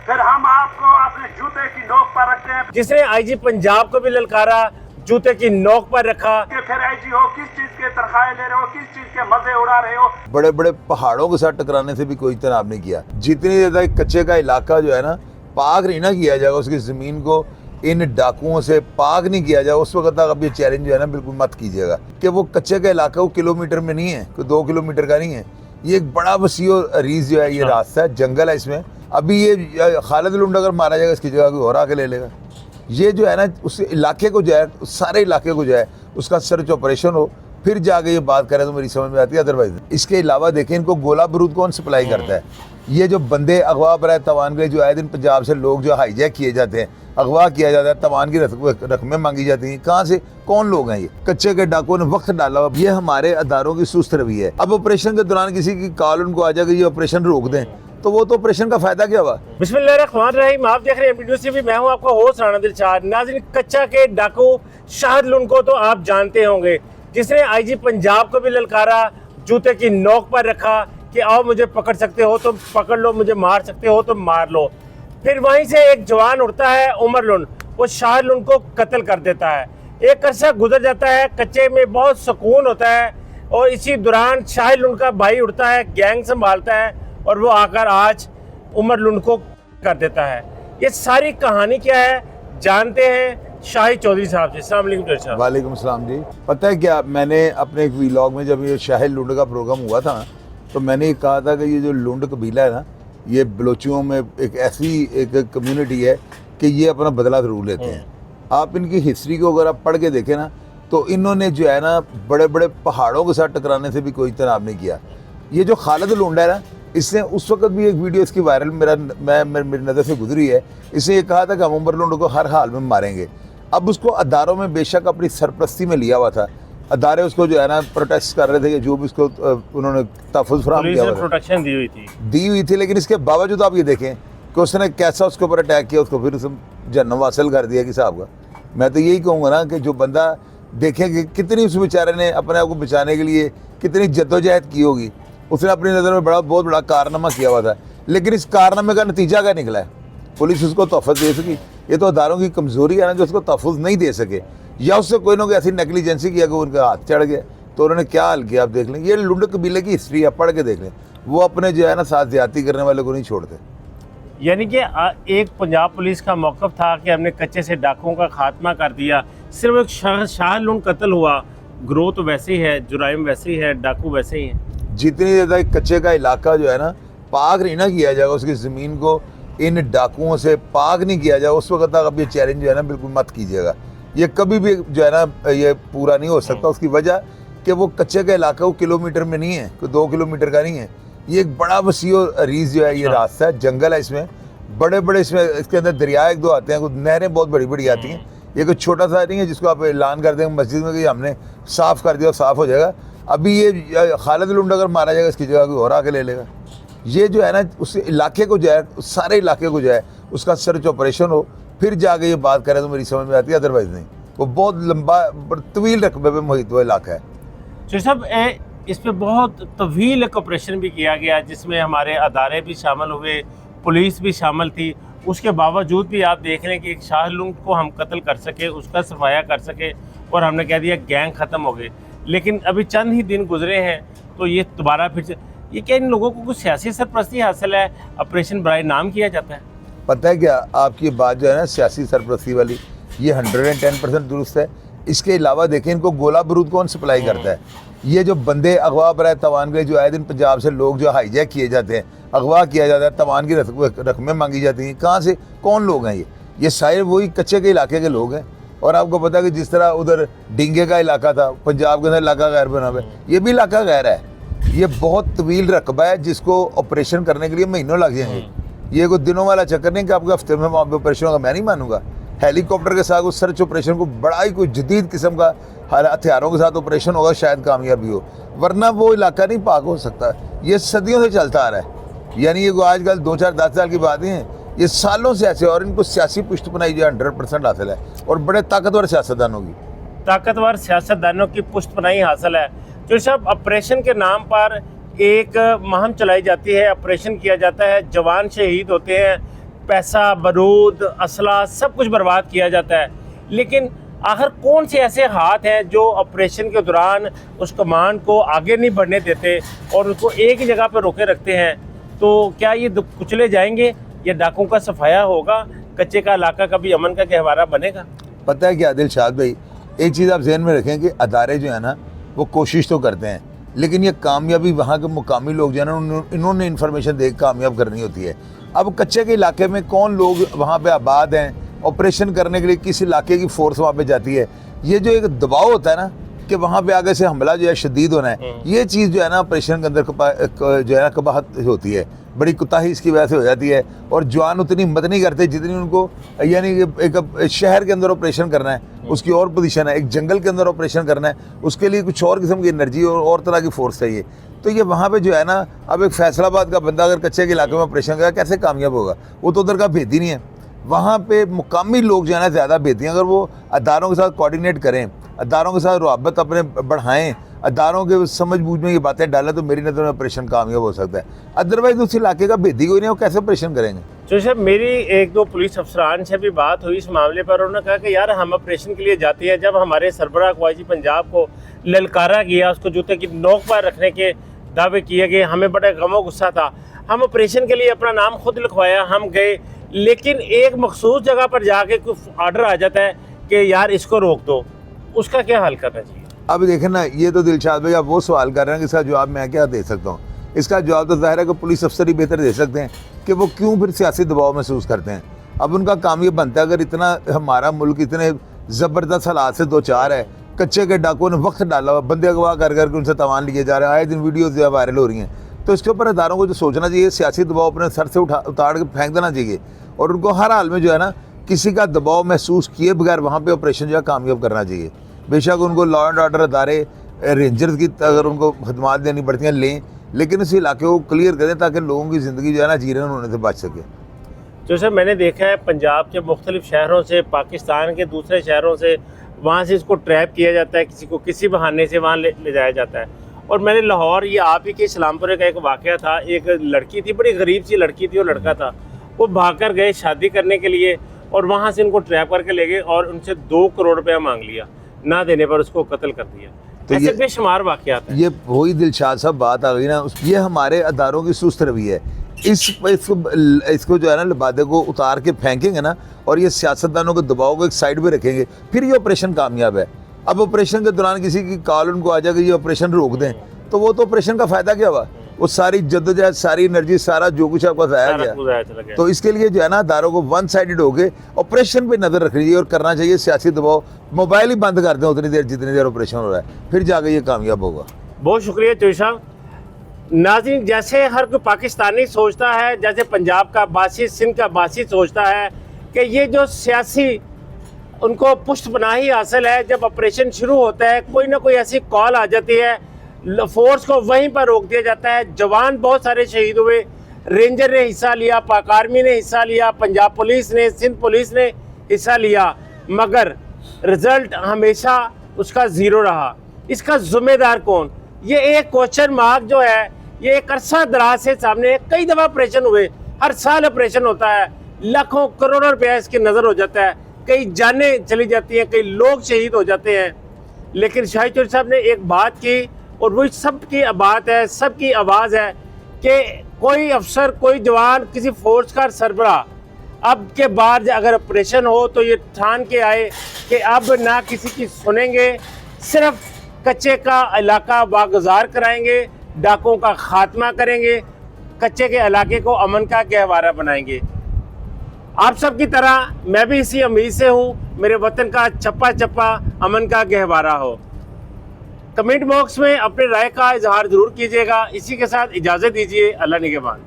फिर हम आपको अपने जूते की नोक पर रखते हैं। जिसने आईजी पंजाब को भी ललकारा, जूते की नोक पर रखा। कि फिर आईजी हो, किस चीज के तनख्वाहें ले रहे हो, किस चीज के मजे उड़ा रहे हो। बड़े बड़े पहाड़ों के साथ टकराने से भी कोई तनाव नहीं किया। जितनी ज्यादा कच्चे का इलाका जो है ना, पाक नहीं ना किया जाएगा, उसकी ज़मीन को इन डाकुओं से पाक नहीं किया जाएगा, उस वक्त तक अब ये चैलेंज जो है ना बिल्कुल मत कीजिएगा कि वो कच्चे का इलाका वो किलोमीटर में नहीं है, कोई 2 किलोमीटर का नहीं है। ये एक बड़ा वसी और रीज जो है, ये रास्ता है, जंगल है इसमें। अभी ये खालिद लुंड अगर मारा जाएगा, इसकी जगह कोई और आके ले लेगा। ये जो है ना, उस इलाके को जो है, सारे इलाके को जो है उसका सर्च ऑपरेशन हो, फिर जाके ये बात करें तो मेरी समझ में आती है। अदरवाइज इसके अलावा देखें, इनको गोला बारूद कौन सप्लाई करता है? ये जो बंदे अगवा बराए तवान के जो आए दिन पंजाब से लोग जो हाईजैक किए जाते हैं, अगवा किया जाता है, तवान की रकमें मांगी जाती हैं, कहाँ से, कौन लोग हैं ये? कच्चे के डाकुओं ने वक्त डाला हुआ। ये हमारे अदारों की सुस्त रवैया है। अब ऑपरेशन के दौरान किसी की कॉल उनको आ जाएगी ये ऑपरेशन रोक दें, तो वो तो ऑपरेशन का फायदा क्या हुआ? बिस्मिल्लाहिर्रहमानिर्रहीम। आप देख रहे हैं वीडियो से भी, मैं हूं आपका होस्ट राना दिलशाद। नाज़रीन, कच्चा के डाकू शाहिद लुंड को तो आप जानते होंगे, जिसने आईजी पंजाब को भी ललकारा, जूते की नोक पर रखा कि आओ मुझे पकड़ सकते हो तो पकड़ लो, मुझे मार सकते हो तो मार लो। फिर वहीं से एक जवान उठता है उमर लुंड, वो शाहिद लुंड को कत्ल कर देता है। एक अरसा गुजर जाता है, कच्चे में बहुत सुकून होता है, और इसी दौरान शाहिद लुंड का भाई उठता है, गैंग संभालता है, और वो आकर आज उमर लुंड को कर देता है। ये सारी कहानी क्या है, जानते हैं शाहिद चौधरी साहब से। अस्सलाम वालेकुम डॉक्टर साहब। वालेकुम सलाम जी। पता है क्या, मैंने अपने एक व्लॉग में जब ये शाहिद लुंड का प्रोग्राम हुआ था, तो मैंने ये कहा था कि ये जो लुंड कबीला है ना, ये बलोचियों में एक ऐसी एक कम्युनिटी है कि ये अपना बदला ज़रूर लेते हैं। आप इनकी हिस्ट्री को अगर आप पढ़ के देखें ना, तो इन्होंने जो है ना बड़े बड़े पहाड़ों के साथ टकराने से भी कोई तनाव नहीं किया। ये जो खालिद लुंड है ना, इसने उस वक्त भी एक वीडियो इसकी वायरल मेरी नज़र से गुजरी है। इसने ये कहा था कि हम उमर लुंड को हर हाल में मारेंगे। अब उसको अदारों में बेशक अपनी सरपरस्ती में लिया हुआ था, अदारे उसको जो है ना प्रोटेस्ट कर रहे थे कि जो भी उसको उन्होंने तहफ़्फ़ुज़ फराहम किया हुआ था, प्रोटेक्शन दी हुई थी। लेकिन इसके बावजूद आप ये देखें कि उसने कैसा उसके ऊपर अटैक किया, उसको फिर जहन्नम हासिल कर दिया किसी साहब का। मैं तो यही कहूँगा ना कि जो बंदा देखे कि कितनी उस बेचारे ने अपने आप को बचाने के लिए कितनी जद्दोजहद की होगी, उसने अपनी नज़र में बहुत बड़ा कारनामा किया हुआ था। लेकिन इस कारनामे का नतीजा क्या निकला है? पुलिस उसको तोहफ़त दे सकी। ये तो अदारों की कमज़ोरी है ना, जो उसको तहफ़्फ़ुज़ नहीं दे सके, या उससे कोई ना कोई ऐसी नेगलिजेंसी किया कि उनका हाथ चढ़ गया, तो उन्होंने क्या हाल किया। आप देख लें, ये लुंड कबीले की हिस्ट्री आप पढ़ के देख लें। वो अपने जो है ना साथ ज़्यादती करने वाले को नहीं छोड़ते। यानी कि एक पंजाब पुलिस का मौक़िफ़ था कि हमने कच्चे से डाकुओं का खात्मा कर दिया। सिर्फ एक शाहिद लुंड कत्ल हुआ, ग्रोथ तो वैसे ही है, जुराइम वैसे ही है, डाकू वैसे ही हैं। जितनी ज़्यादा कच्चे का इलाका जो है ना, पाक नहीं ना किया जाएगा, उसकी ज़मीन को इन डाकुओं से पाक नहीं किया जाएगा, उस वक्त तक अब ये चैलेंज जो है ना बिल्कुल मत कीजिएगा। ये कभी भी जो है ना ये पूरा नहीं हो सकता। उसकी वजह कि वो कच्चे का इलाका वो किलोमीटर में नहीं है, कोई 2 किलोमीटर का नहीं है। ये एक बड़ा वसी और रीज जो है, ये रास्ता है, जंगल है इसमें। बड़े बड़े इसमें इसके अंदर दरिया 1-2 आते हैं, कुछ नहरें बहुत बड़ी बड़ी आती हैं। ये कोई छोटा सा नहीं है जिसको आप ऐलान कर देंगे मस्जिद में कि हमने साफ़ कर दिया, साफ़ हो जाएगा। अभी ये खालिद लुंड अगर मारा जाएगा, इसकी जगह कोई और आके ले लेगा। ये जो है ना, उस इलाके को जो है, उस सारे इलाके को जो है उसका सर्च ऑपरेशन हो, फिर जाके ये बात करें तो मेरी समझ में आती है। अदरवाइज़ नहीं। वो बहुत लंबा तवील रकबे में मुहित हुआ इलाका है। तो सब इस पर बहुत तवील एक ऑपरेशन भी किया गया, जिसमें हमारे अदारे भी शामिल हुए, पुलिस भी शामिल थी। उसके बावजूद भी आप देख रहे हैं कि एक शाहिद लुंड को हम कत्ल कर सके, उसका सफाया कर सके, और हमने कह दिया गैंग ख़त्म हो गए। लेकिन अभी चंद ही दिन गुजरे हैं तो ये दोबारा फिर से, ये क्या इन लोगों को कुछ सियासी सरपरस्ती हासिल है, ऑपरेशन बराए नाम किया जाता है? पता है क्या, आपकी बात जो है ना सियासी सरपरस्ती वाली, ये 110% दुरुस्त है। इसके अलावा देखें, इनको गोला बारूद कौन सप्लाई करता है? ये जो बंदे अगवा बराए तवान के जो आए दिन पंजाब से लोग जो हाईजैक किए जाते हैं, अगवा किया जाता है, तवान की रकमें मांगी जाती हैं, कहाँ से, कौन लोग हैं ये सारे वही कच्चे के इलाके के लोग हैं। और आपको पता है कि जिस तरह उधर डिंगे का इलाका था, पंजाब के अंदर इलाका गैर बना हुआ है, ये भी इलाका गैर है। ये बहुत तवील रकबा है जिसको ऑपरेशन करने के लिए महीनों लग जाएंगे। ये कोई दिनों वाला चक्कर नहीं कि आपको हफ्ते में वहाँ पे ऑपरेशन होगा। मैं नहीं मानूंगा। हेलीकॉप्टर के साथ उस सर्च ऑपरेशन को बड़ा ही कोई जदीद किस्म का हथियारों के साथ ऑपरेशन होगा, शायद कामयाबी हो, वरना वो इलाका नहीं पाक हो सकता। ये सदियों से चलता आ रहा है। यानी ये आजकल 2-4-10 साल की बात नहीं है, ये सालों से ऐसे। और इनको सियासी पुष्टपनाई जो 100% हासिल है, और बड़े ताकतवर सियासतदानों की पुष्टपनाई हासिल है। तो सब ऑपरेशन के नाम पर एक मुहिम चलाई जाती है, ऑपरेशन किया जाता है, जवान शहीद होते हैं, पैसा, बारूद, असला सब कुछ बर्बाद किया जाता है। लेकिन आखिर कौन से ऐसे हाथ हैं जो ऑपरेशन के दौरान उस कमांड को आगे नहीं बढ़ने देते और उसको एक ही जगह पर रोके रखते हैं? तो क्या ये कुचले जाएंगे या डाकुओं का सफाया होगा? कच्चे का इलाका कभी अमन का गहवारा बनेगा? पता है क्या दिलशाद भाई, एक चीज़ आप जहन में रखें कि अदारे जो है ना वो कोशिश तो करते हैं, लेकिन ये कामयाबी वहाँ के मुकामी लोग जो है ना इन्होंने इन्फॉर्मेशन दे कामयाब करनी होती है। अब कच्चे के इलाके में कौन लोग वहाँ पे आबाद हैं, ऑपरेशन करने के लिए किस इलाके की फोर्स वहाँ पे जाती है, ये जो एक दबाव होता है ना कि वहाँ पे आगे से हमला जो है शदीद होना है, ये चीज़ जो है ना ऑपरेशन के अंदर जो है ना कबाहत होती है, बड़ी कुताही इसकी वजह से हो जाती है। और जवान उतनी हिम्मत नहीं करते जितनी उनको, यानी कि एक शहर के अंदर ऑपरेशन करना है उसकी और पोजीशन है, एक जंगल के अंदर ऑपरेशन करना है उसके लिए कुछ और किस्म की एनर्जी और तरह की फोर्स चाहिए। तो ये वहाँ पे जो है ना, अब एक फैसलाबाद का बंदा अगर कच्चे के इलाके में ऑपरेशन करेगा कैसे कामयाब होगा? वो तो उधर का भेदी नहीं है। वहाँ पे मुकामी लोग जो है ना ज़्यादा बेहती हैं। अगर वो अदारों के साथ कोऑर्डिनेट करें, अदारों के साथ रुआबत अपने बढ़ाएं, अदारों के समझ बूझ में ये बातें डालें, तो मेरी नज़र में ऑपरेशन कामयाब हो सकता है। अदरवाइज उस इलाके का भेदी कोई नहीं, वो कैसे ऑपरेशन करेंगे? तो सर मेरी एक दो पुलिस अफसरान से भी बात हुई इस मामले पर। उन्होंने कहा कि यार हम ऑपरेशन के लिए जाते हैं, जब हमारे सरबराह ख्वाजी पंजाब को ललकारा गया, उसको जूते की नोक पर रखने के दावे किए गए, हमें बड़ा गमो गुस्सा था। हम ऑपरेशन के लिए अपना नाम खुद लिखवाया, हम गए, लेकिन एक मखसूस जगह पर जाके कुछ आर्डर आ जाता है कि यार इसको रोक दो, उसका क्या हल करना चाहिए? अब देखें ना, ये तो दिलशाद भाई आप वो सवाल कर रहे हैं कि इसका जवाब मैं क्या दे सकता हूँ। इसका जवाब तो ज़ाहिर है कि पुलिस अफसर ही बेहतर दे सकते हैं कि वो क्यों फिर सियासी दबाव महसूस करते हैं। अब उनका काम ये बनता है, अगर इतना हमारा मुल्क इतने ज़बरदस्त हालात से दो चार है, कच्चे के डाकुओं ने वक्त डाला हुआ, बंदे अगवा कर करके उनसे तवान लिए जा रहे हैं, आए दिन वीडियोज़ जो है वायरल हो रही हैं, तो इसके ऊपर अदारों को जो सोचना चाहिए, सियासी दबाव अपने सर से उतार के फेंक देना चाहिए और उनको हर हाल में जो है ना किसी का दबाव महसूस किए बगैर वहाँ पे ऑपरेशन जो है कामयाब करना चाहिए। बेशक उनको लॉ एंड ऑर्डर अदारे, रेंजर्स की अगर उनको खदमात देनी पड़ती हैं लें, लेकिन इस इलाके को क्लियर करें ताकि लोगों की ज़िंदगी जो है ना जीरन होने से बच सके। तो सर मैंने देखा है पंजाब के मुख्तलिफ शहरों से, पाकिस्तान के दूसरे शहरों से, वहाँ से इसको ट्रैप किया जाता है, किसी को किसी बहाने से वहाँ ले जाया जाता है। और मैंने लाहौर, ये आप ही के इस्लामपुर का एक वाक़या था, एक लड़की थी, बड़ी गरीब सी लड़की थी और लड़का था, वो भाग कर गए शादी करने के लिए और वहाँ से इनको ट्रैप करके ले गए और उनसे 2 करोड़ रुपया मांग लिया, ना देने पर उसको कत्ल कर दिया। तो ऐसे बेशुमार वाक़यात हैं। ये वही दिलशाद साहब बात आ गई ना, ये हमारे अदारों की सुस्त रवि है। इसको जो है ना लिबादे को उतार के फेंकेंगे ना और ये सियासतदानों के दबाव को एक साइड पे रखेंगे, फिर ये ऑपरेशन कामयाब है। अब ऑपरेशन के दौरान किसी की कॉल उनको आ जाएगी ये ऑपरेशन रोक दें, तो वो तो ऑपरेशन का फ़ायदा क्या हुआ? वो सारी जद्दोजहद, सारी एनर्जी, सारा जो कुछ आपका ज़ाया गया। तो इसके लिए जो है ना अदारों को वन साइडेड हो गए ऑपरेशन पे नज़र रखनी चाहिए और करना चाहिए सियासी दबाव। मोबाइल ही बंद कर दें उतनी देर जितनी देर ऑपरेशन हो रहा है, फिर जाके ये कामयाब होगा। बहुत शुक्रिया चोई साहब। नाज़रीन, जैसे हर कोई पाकिस्तानी सोचता है, जैसे पंजाब का बासी, सिंध का बासी सोचता है कि ये जो सियासी उनको पुष्ट पनाही हासिल है, जब ऑपरेशन शुरू होता है कोई ना कोई ऐसी कॉल आ जाती है, फोर्स को वहीं पर रोक दिया जाता है। जवान बहुत सारे शहीद हुए, रेंजर ने हिस्सा लिया, पाक आर्मी ने हिस्सा लिया, पंजाब पुलिस ने, सिंध पुलिस ने हिस्सा लिया, मगर रिजल्ट हमेशा उसका ज़ीरो रहा। इसका जिम्मेदार कौन? ये एक क्वेश्चन मार्क जो है ये एक अरसा दराज से सामने है। कई दफ़ा ऑपरेशन हुए, हर साल ऑपरेशन होता है, लाखों करोड़ों रुपया इसकी नज़र हो जाता है, कई जानें चली जाती हैं, कई लोग शहीद हो जाते हैं। लेकिन शाहिद चौधरी साहब ने एक बात की और वही सबकी बात है, सबकी आवाज़ है कि कोई अफसर, कोई जवान, किसी फोर्स का सरबराह अब के बाद अगर ऑपरेशन हो तो ये ठान के आए कि अब ना किसी की सुनेंगे, सिर्फ कच्चे का इलाका बागुजार कराएंगे, डाकुओं का खात्मा करेंगे, कच्चे के इलाके को अमन का गहवारा बनाएंगे। आप सब की तरह मैं भी इसी उम्मीद से हूँ मेरे वतन का चप्पा चप्पा अमन का गहवारा हो। कमेंट बॉक्स में अपने राय का इजहार ज़रूर कीजिएगा। इसी के साथ इजाज़त दीजिए। अल्लाह निगहबान।